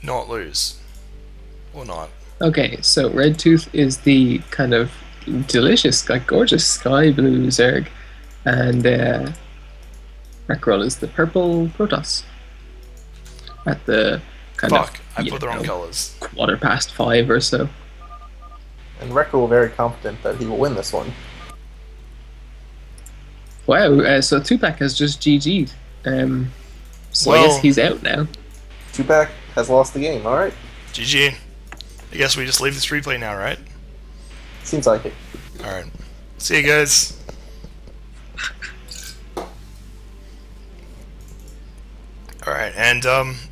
not lose. Or not. Okay, so redtooth is the kind of delicious, like gorgeous sky blue Zerg, and Rekrul is the purple Protoss at the kind of Fuck, I put the wrong colours. 5:15 or so. And Rekrul very confident that he will win this one. Wow, so Tupac has just GG'd. So I Well, guess he's out now. Tupac has lost the game, alright? GG. I guess we just leave this replay now, right? Seems like it. Alright. See you guys. Alright, and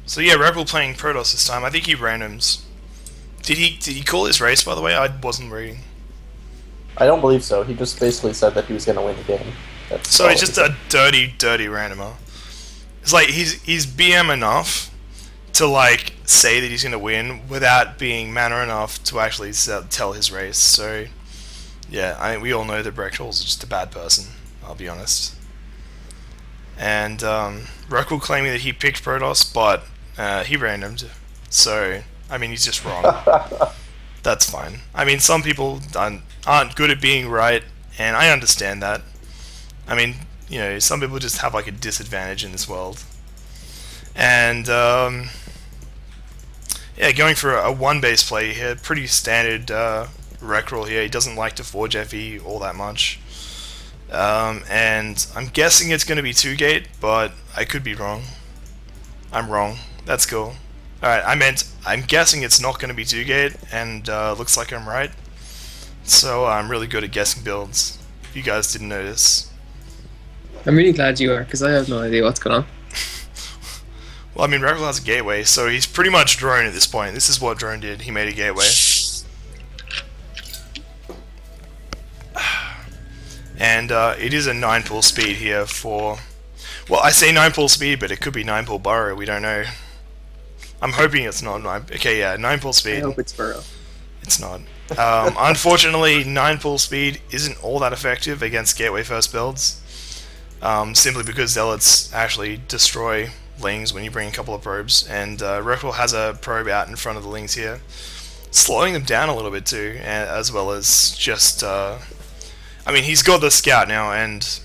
so yeah, Rekrul playing Protoss this time. I think he randoms. Did he call his race, by the way? I wasn't reading. I don't believe so. He just basically said that he was going to win the game. That's So all he's he just said. a dirty, dirty randomer. It's like he's BM enough to like say that he's gonna win without being manner enough to actually tell his race. So yeah, I think we all know that Rekrul's just a bad person. I'll be honest. And Rekrul claiming that he picked Protoss, but he randomed. So I mean, he's just wrong. That's fine. I mean, some people aren't good at being right, and I understand that. I mean, you know, some people just have like a disadvantage in this world. And yeah, going for a one base play here, pretty standard Rekrul here. He doesn't like to forge FE all that much. And I'm guessing it's going to be 2-gate, but I could be wrong. I'm wrong. That's cool. Alright, I'm guessing it's not going to be 2-gate, and looks like I'm right. So I'm really good at guessing builds, if you guys didn't notice. I'm really glad you are, because I have no idea what's going on. Well, I mean, Rekrul has a gateway, so he's pretty much drone at this point. This is what drone did. He made a gateway. And it is a 9-pull speed here for... Well, I say 9-pull speed, but it could be 9-pull burrow. We don't know. I'm hoping it's not 9... Okay, yeah, 9-pull speed. I hope it's Burrow. It's not. Unfortunately, 9-pull speed isn't all that effective against gateway first builds. Simply because zealots actually destroy lings when you bring a couple of probes, and Rekrul has a probe out in front of the lings here, slowing them down a little bit too, as well as just I mean, he's got the scout now, and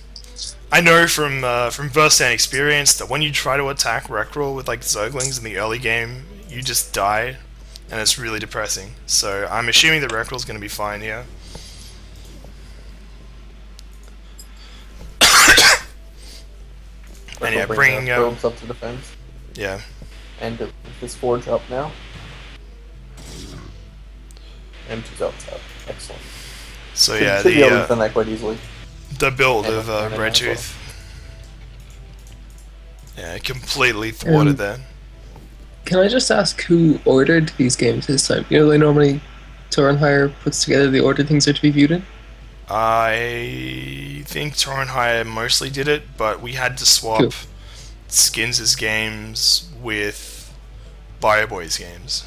I know from first-hand experience that when you try to attack Rekrul with like Zerglings in the early game, you just die, and it's really depressing. So I'm assuming that Rekrul's going to be fine here. And yeah, bringing probes up to defense. Yeah. And his forge up now. And two zelts up. Excellent. So yeah, should be able to defend that quite easily. the build And- of and redtooth. Yeah, completely thwarted there. Can I just ask who ordered these games this time? You know, like normally Torenhire puts together the order things are to be viewed in. I think Torenhire mostly did it, but we had to swap Cool. Skins' games with BioBoy's games.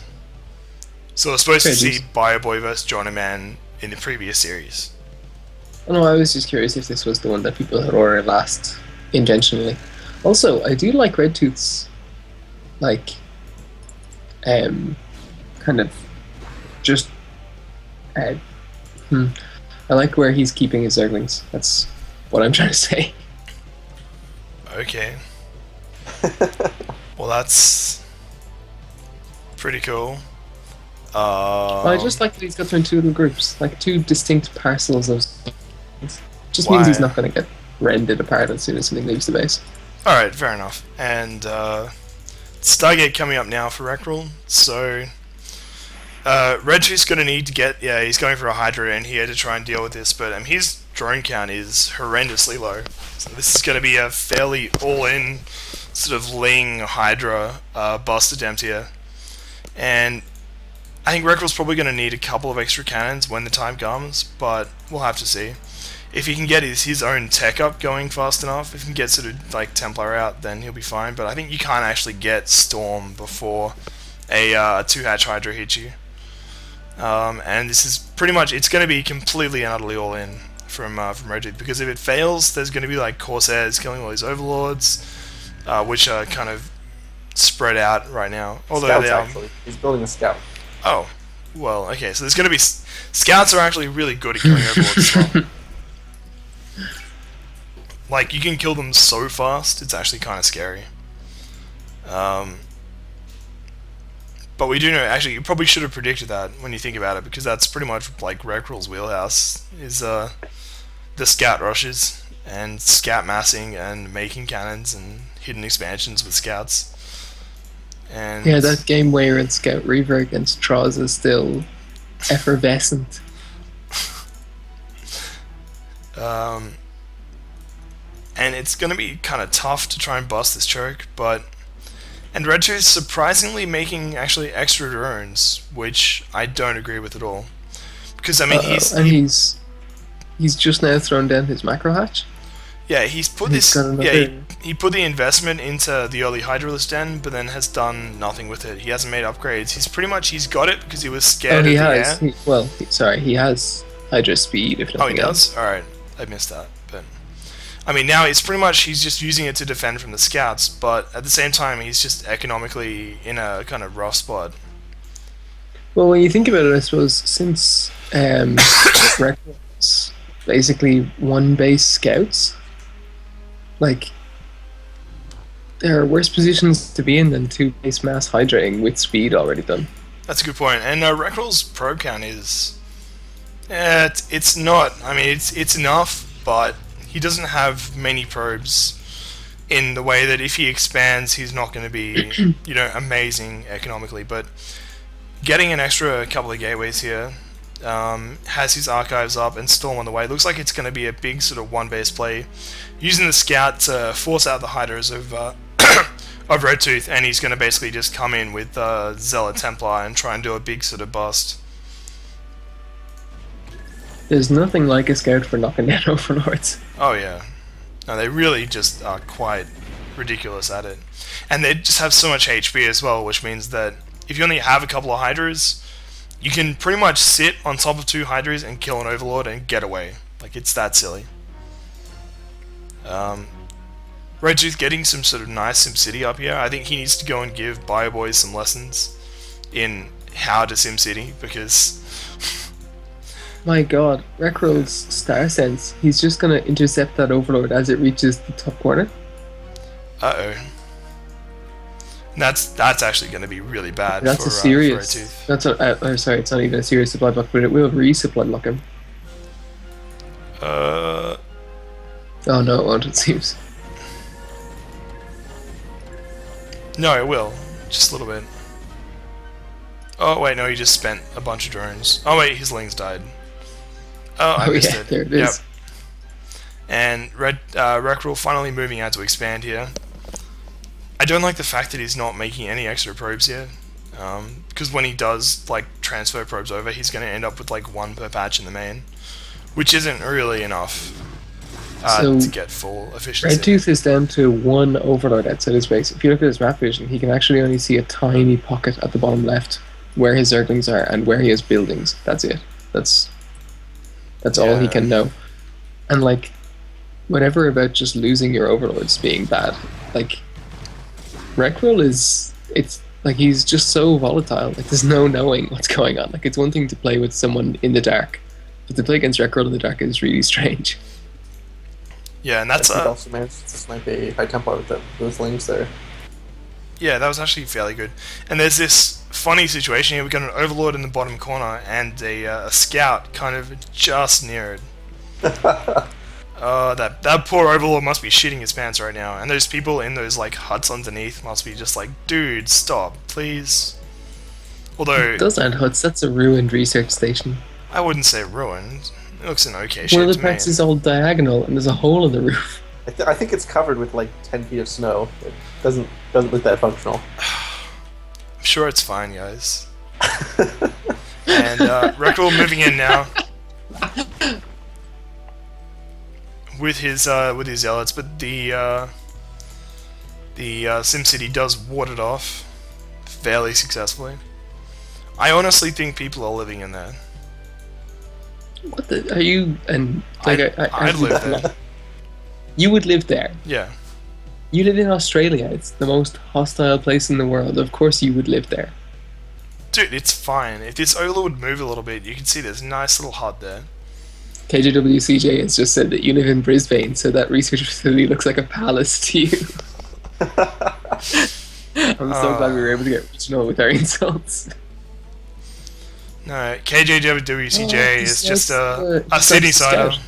So we're supposed to Fair see BioBoy versus Jonaman in the previous series. Oh, no, I was just curious if this was the one that people had ordered last intentionally. Also, I do like redtooth's like kind of just uh, I like where he's keeping his Zerglings. That's what I'm trying to say. Okay. Well, that's pretty cool. I just like that he's got them in two little groups, like two distinct parcels of Zerglings. Just means he's Why? not going to get rended apart as soon as something leaves the base. Alright, fair enough. And Stargate coming up now for Rekrul. So Reggie's going to need to get... Yeah, he's going for a Hydra in here to try and deal with this, but his drone count is horrendously low. So this is going to be a fairly all-in sort of Ling Hydra bust attempt here. And I think Rekrul's probably going to need a couple of extra cannons when the time comes, but we'll have to see. If he can get his own tech up going fast enough, if he can get sort of like Templar out, then he'll be fine. But I think you can't actually get Storm before a 2-hatch Hydra hits you. And this is pretty much, it's going to be completely and utterly all in from Reggie, because if it fails, there's going to be like Corsairs killing all these Overlords, which are kind of spread out right now. Although Scouts, they are. actually. He's building a scout. Oh, well, okay. So there's going to be scouts are actually really good at killing overlords as well. Like you can kill them so fast, it's actually kind of scary. But we do know. Actually, you probably should have predicted that when you think about it, because that's pretty much like Rekrul's wheelhouse is the scout rushes and scout massing and making cannons and hidden expansions with scouts. And Yeah, that game where in Scout Reaver against Troz is still effervescent. And it's going to be kind of tough to try and bust this choke, but... And redtooth is surprisingly making actually extra drones, which I don't agree with at all. Because, I mean, he's just now thrown down his macro hatch. Yeah, he's put this... Yeah, he put the investment into the early Hydralisk Den, but then has done nothing with it. He hasn't made upgrades. He's got it because he was scared of the air. He has Hydra speed, if nothing else. Does? Alright, I missed that. But I mean, now he's just using it to defend from the scouts, but at the same time, he's just economically in a kind of rough spot. Well, when you think about it, I suppose, since Rekrul's basically one base scouts, like, there are worse positions to be in than two base mass hydrating with speed already done. That's a good point. And Rekrul's probe count is... it's not... I mean, it's enough, but he doesn't have many probes in the way that if he expands, he's not going to be, you know, amazing economically. But getting an extra couple of gateways here, has his archives up and Storm on the way. Looks like it's going to be a big sort of one-base play, using the scout to force out the hiders of redtooth, and he's going to basically just come in with Zealot Templar and try and do a big sort of bust. There's nothing like a scout for knocking down overlords. Oh yeah, no, they really just are quite ridiculous at it, and they just have so much HP as well, which means that if you only have a couple of hydras, you can pretty much sit on top of two hydras and kill an overlord and get away. Like, it's that silly. redtooth getting some sort of nice SimCity up here. I think he needs to go and give BioBoys some lessons in how to SimCity, because... My god, Rekrul's Star Sense, he's just gonna intercept that overlord as it reaches the top corner. Uh-oh. That's actually going to be really bad. That's for, a serious. for redtooth. That's a. Sorry, it's not even a serious supply block, but it will resupply block him. Oh no, it won't. It seems. No, it will. Just a little bit. Oh wait, no, he just spent a bunch of drones. Oh wait, his lings died. Oh, I missed it. There it is. Yep. And Rekrul finally moving out to expand here. I don't like the fact that he's not making any extra probes here, because when he does like transfer probes over, he's going to end up with like one per patch in the main, which isn't really enough to get full efficiency. redtooth is down to one overlord outside his base. If you look at his map vision, he can actually only see a tiny pocket at the bottom left where his Zerglings are and where he has buildings. That's it. That's all he can know. And like, whatever about just losing your overlords being bad, like, Rekrul it's like he's just so volatile. Like, there's no knowing what's going on. Like, it's one thing to play with someone in the dark, but to play against Rekrul in the dark is really strange. Yeah, and that's he also managed to snipe a high Templar with those lings there. Yeah, that was actually fairly good. And there's this funny situation here. We've got an overlord in the bottom corner and a scout kind of just near it. That poor overlord must be shitting his pants right now, and those people in those like huts underneath must be just like, dude, stop, please. Although those aren't huts, that's a ruined research station. I wouldn't say ruined. It looks in okay shape. One of the parts is all diagonal, and there's a hole in the roof. I think it's covered with like 10 feet of snow. It doesn't look that functional. I'm sure it's fine, guys. And Rekrul moving in now. With his zealots, but the SimCity does ward it off fairly successfully. I honestly think people are living in there. What the? Are you? And like, I'd live there. You would live there? Yeah. You live in Australia. It's the most hostile place in the world. Of course you would live there. Dude, it's fine. If this Ola would move a little bit, you can see there's a nice little hut there. KJWCJ has just said that you live in Brisbane, so that research facility looks like a palace to you. I'm so glad we were able to get regional with our insults. No, KJWCJ is just a it's city like sider. Scout.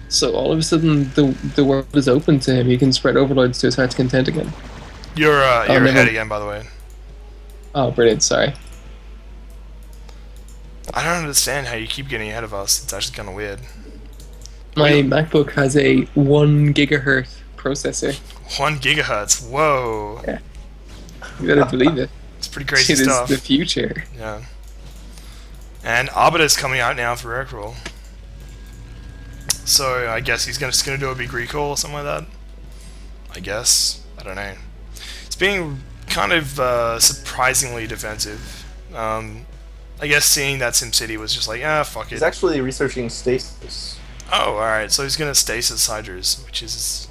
So all of a sudden, the world is open to him. He can spread overlords to his heart's content again. You're never- ahead again, by the way. Oh, brilliant! Sorry. I don't understand how you keep getting ahead of us. It's actually kind of weird. My MacBook has a 1 gigahertz processor. 1 gigahertz. Whoa. Yeah. You better believe it. It's pretty crazy It stuff. is the future. Yeah. And Arbiter's coming out now for Rekrul. So I guess he's just gonna do a big recall or something like that. I guess. I don't know. It's being kind of surprisingly defensive. I guess seeing that SimCity was just like, fuck it. He's actually researching stasis. Oh, alright, so he's gonna stasis Hydras, which is...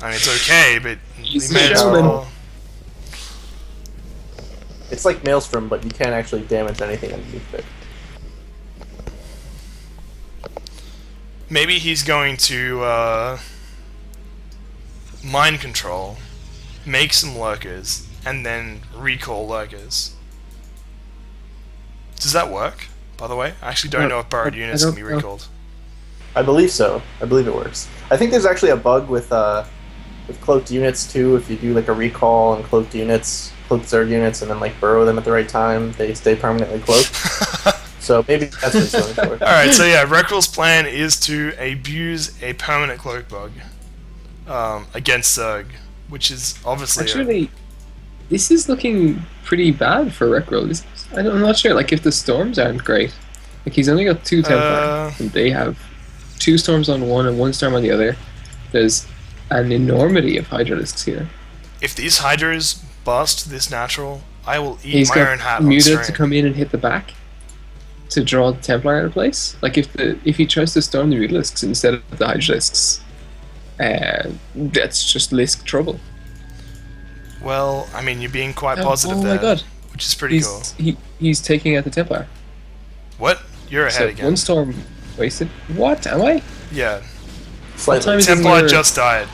I mean, it's okay, but He's we may as showman. well... It's like Maelstrom, but you can't actually damage anything underneath it. Maybe he's going to, mind control, make some lurkers, and then recall lurkers. Does that work, by the way? I actually don't know if burrowed units can be recalled. I believe so. I believe it works. I think there's actually a bug with cloaked units too. If you do like a recall on cloaked units, cloaked Zerg units, and then like burrow them at the right time, they stay permanently cloaked. So maybe that's what it's going for. Alright, so yeah, Rekrul's plan is to abuse a permanent cloak bug against Zerg, which is obviously... Actually, this is looking pretty bad for Rekrul. I'm not sure, like, if the storms aren't great. Like, he's only got 2 Templar, and they have 2 storms on one and 1 storm on the other. There's an enormity of Hydralisks here. If these Hydras bust this natural, I will eat He's my got own hat on Muta stream. to come in and hit the back to draw the Templar out of place. Like, if he tries to storm the Mutalisks instead of the Hydralisks, that's just Lisk trouble. Well, I mean, you're being quite positive there, my god. which is pretty cool. He's taking out the Templar. What? You're ahead So again. 1 storm wasted. What? Am I? Yeah. Slightly. time is- Templar there- just died.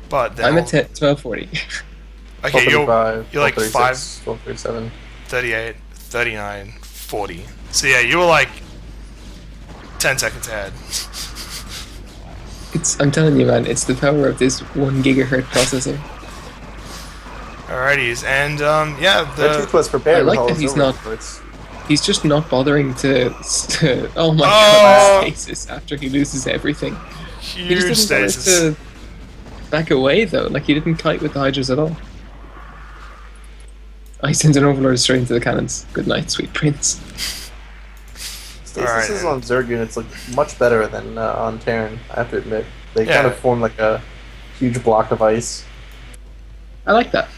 But then I'm at 1240. okay, you're 1235, like 1236, 1237. 38, 39, 40. So yeah, you were like 10 seconds ahead. I'm telling you, man, it's the power of this 1 gigahertz processor. Alrighties, and yeah, Redtooth the was prepared. I like with all that his he's overlords. He's just not bothering to oh my Oh! god, stasis after he loses everything. He huge just didn't stasis. bother to back away though. Like, he didn't kite with the Hydras at all. Oh, he sends an overlord straight into the cannons. Good night, sweet prince. Stasises Alright. on Zerg units look much better than on Terran, I have to admit. They Yeah. kind of form like a huge block of ice. I like that.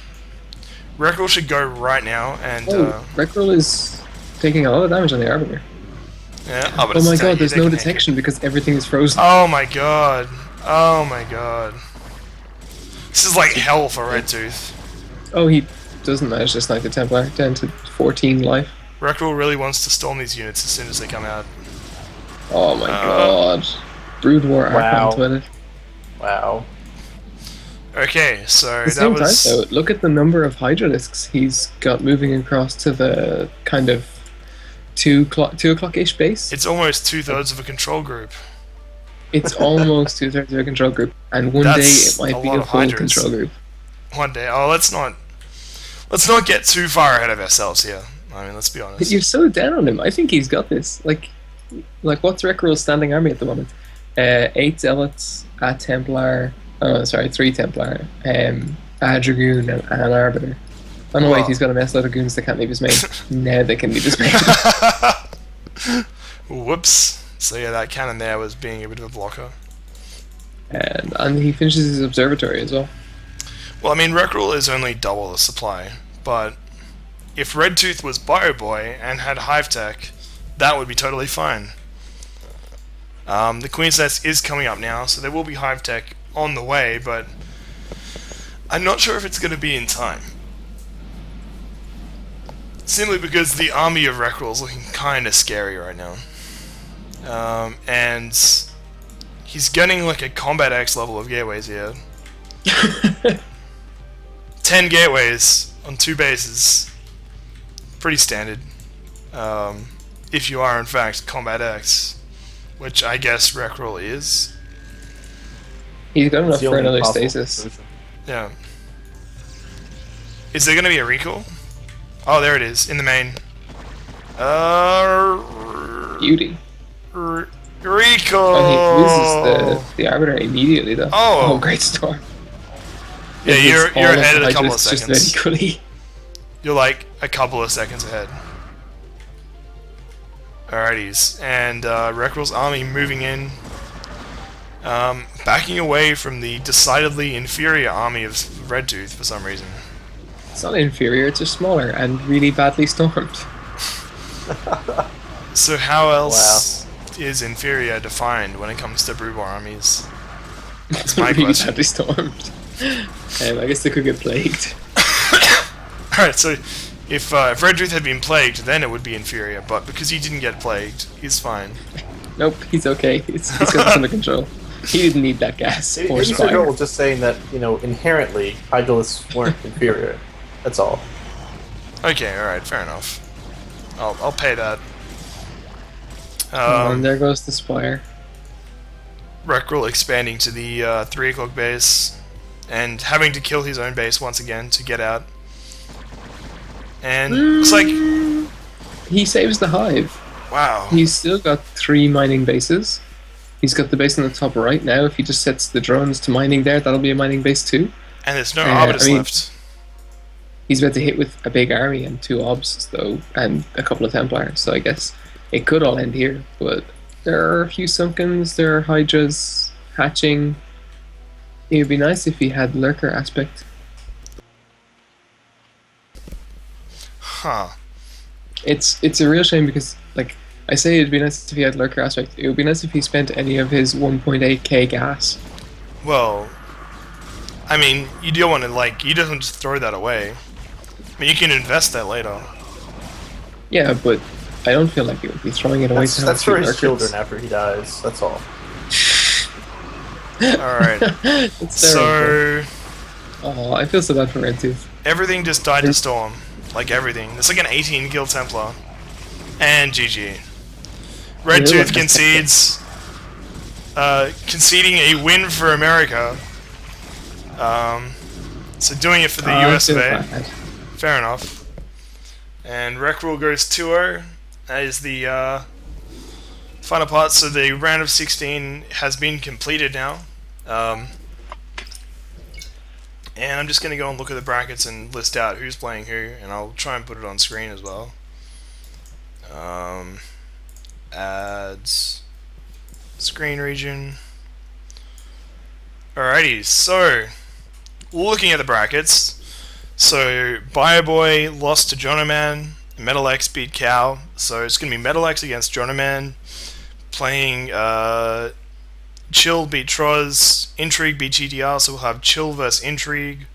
Rekrul should go right now, and Rekrul is taking a lot of damage on the Arbiter. yeah. Oh but it's my tanky, god, there's they no can hang detection because everything is frozen. it. Oh my god. Oh my god. This is like hell for Redtooth. Oh, he doesn't manage to snipe the Templar down to 14 life. Rekrul really wants to storm these units as soon as they come out. Oh my god. Brood War Wow. Archon toilet. Wow. Okay, so At the that same was... time, though, look at the number of Hydralisks he's got moving across to the kind of 2 o'clock-ish base. It's almost 2/3 of a control group. It's almost 2/3 of a control group, and one That's day it a might be lot a of full Hydras. control group. One day. Oh, let's not get too far ahead of ourselves here. I mean, let's be honest. You're so down on him. I think he's got this. Like what's Rekrul's standing army at the moment? 8 Zealots, a Templar. Oh, sorry, 3 Templar, a Dragoon, and an Arbiter. Oh no, Wow. wait, he's got a mess load of goons that can't leave his main. Now they can leave his main. Whoops. So yeah, that cannon there was being a bit of a blocker. And he finishes his observatory as well. Well, I mean, Rekrul is only double the supply, but if Redtooth was Bioboy and had Hive Tech, that would be totally fine. The Queen's Nest is coming up now, so there will be Hive Tech on the way, but I'm not sure if it's going to be in time. Simply because the army of Rekrul is looking kind of scary right now. And he's getting like a Combat X level of gateways here. 10 gateways on 2 bases. Pretty standard. If you are in fact Combat X, which I guess Rekrul is. He's got enough It's the for only another possible stasis. solution. Yeah. Is there going to be a recall? Oh, there it is, in the main. Beauty. Recall! Oh, he loses the Arbiter immediately, though. Oh. Great storm. Yeah, you're ahead of a couple of Just seconds. very quickly. You're like a couple of seconds ahead. Alrighties, and Rekrul's army moving in, backing away from the decidedly inferior army of redtooth for some reason. It's not inferior, it's just smaller and really badly stormed. So how else is inferior defined when it comes to Brewbar armies? That's my really question. badly stormed. I guess they could get plagued. Alright, so if redtooth had been plagued, then it would be inferior, but because he didn't get plagued, he's fine. Nope, he's okay. He's got this under control. He didn't need that gas. Maybe Or maybe fire. Rekrul was just saying that, inherently, Hydralisks weren't inferior. That's all. Okay, alright, fair enough. I'll pay that. And there goes the Spire. Rekrul expanding to the 3 o'clock base and having to kill his own base once again to get out. And looks like... He saves the hive. Wow. He's still got 3 mining bases. He's got the base on the top right now. If he just sets the drones to mining there, that'll be a mining base too. And there's no arbiters left. He's about to hit with a big army and 2 obs, though, and a couple of Templars, so I guess it could all end here. But there are a few Sunkens, there are Hydras hatching. It would be nice if he had Lurker aspect. Huh. It's a real shame because, like, I say it'd be nice if he had Lurker aspect. It would be nice if he spent any of his 1.8k gas. Well, I mean, you don't want to, you don't just throw that away. I mean, you can invest that later. Yeah, but I don't feel like he would be throwing it away. That's for his children after he dies. That's all. Alright. That's So, terrible. Oh, I feel so bad for redtooth. everything just died to storm. Like everything. It's like an 18 kill Templar. And GG. Redtooth concedes. Conceding a win for America. So doing it for the US of A. Fair enough. And Rekrul goes 2-0. That is the final part. So the round of 16 has been completed now. And I'm just going to go and look at the brackets and list out who's playing who. And I'll try and put it on screen as well. Ads. Screen region. Alrighty, so looking at the brackets. So Bioboy lost to Jonoman, Metal X beat Cow, so it's going to be Metal X against Jonoman, playing Chill beat Troz, Intrigue beat GTR, so we'll have Chill vs Intrigue,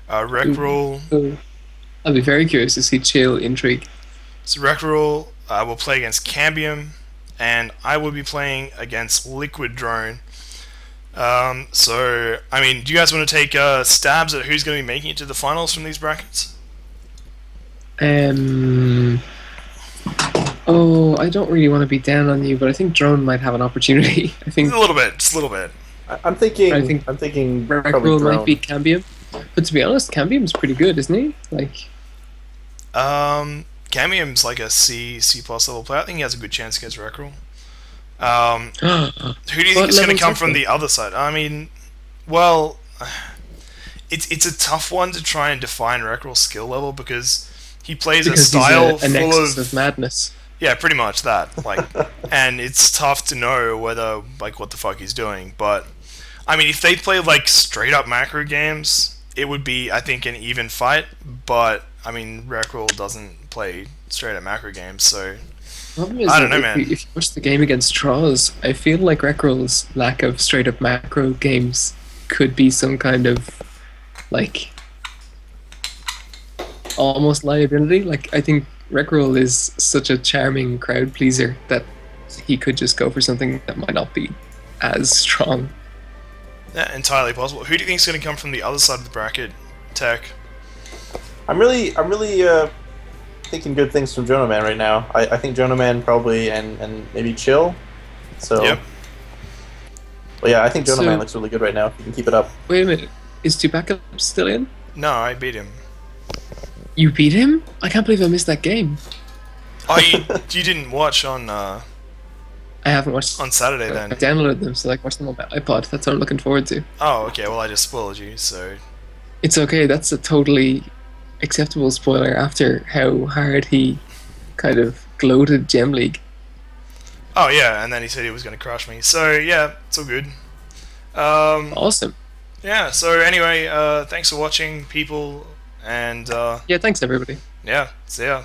Rekrul. Ooh. I'll be very curious to see Chill Intrigue. So Rekrul will play against Cambium, and I will be playing against Liquid Drone. So, I mean, do you guys want to take stabs at who's going to be making it to the finals from these brackets? Oh, I don't really want to be down on you, but I think Drone might have an opportunity. I think A little bit, just a little bit. I'm thinking. I think I'm thinking. probably Rekrul might Drone. beat Cambium. But to be honest, Cambium's pretty good, isn't he? Like, Cambium's like a C plus level player. I think he has a good chance against Rekrul. Who do you think is going to come from the other side? I mean, well, it's a tough one to try and define Rekrul's skill level because he plays a style he's a full nexus of of madness. yeah, pretty much that. Like, and it's tough to know whether what the fuck he's doing. But I mean, if they play like straight up macro games, it would be I think an even fight. But I mean, Rekrul doesn't play straight up macro games, so Problem is I don't that know, man. if you watch the game against Traws, I feel like Rekrul's lack of straight up macro games could be some kind of like almost liability. Like I think Rekrul is such a charming crowd pleaser that he could just go for something that might not be as strong. Yeah, entirely possible. Who do you think is going to come from the other side of the bracket, Tech? I'm really thinking good things from Jonah Man right now. I think Jonah Man probably and maybe Chill. So Yep. well, yeah, I think Jonah So- Man looks really good right now. If you can keep it up. Wait a minute, is Tupac still in? No, I beat him. You beat him? I can't believe I missed that game. Oh, you didn't watch on I haven't watched. on Saturday I then? downloaded them, so I can watch them on my iPod. That's what I'm looking forward to. Oh, okay. Well, I just spoiled you, so It's okay. That's a totally acceptable spoiler after how hard he kind of gloated Gem League. oh yeah, and then he said he was going to crush me. So yeah, it's all good. Awesome. Yeah. So anyway, thanks for watching, people, and Yeah, thanks everybody. yeah, see ya.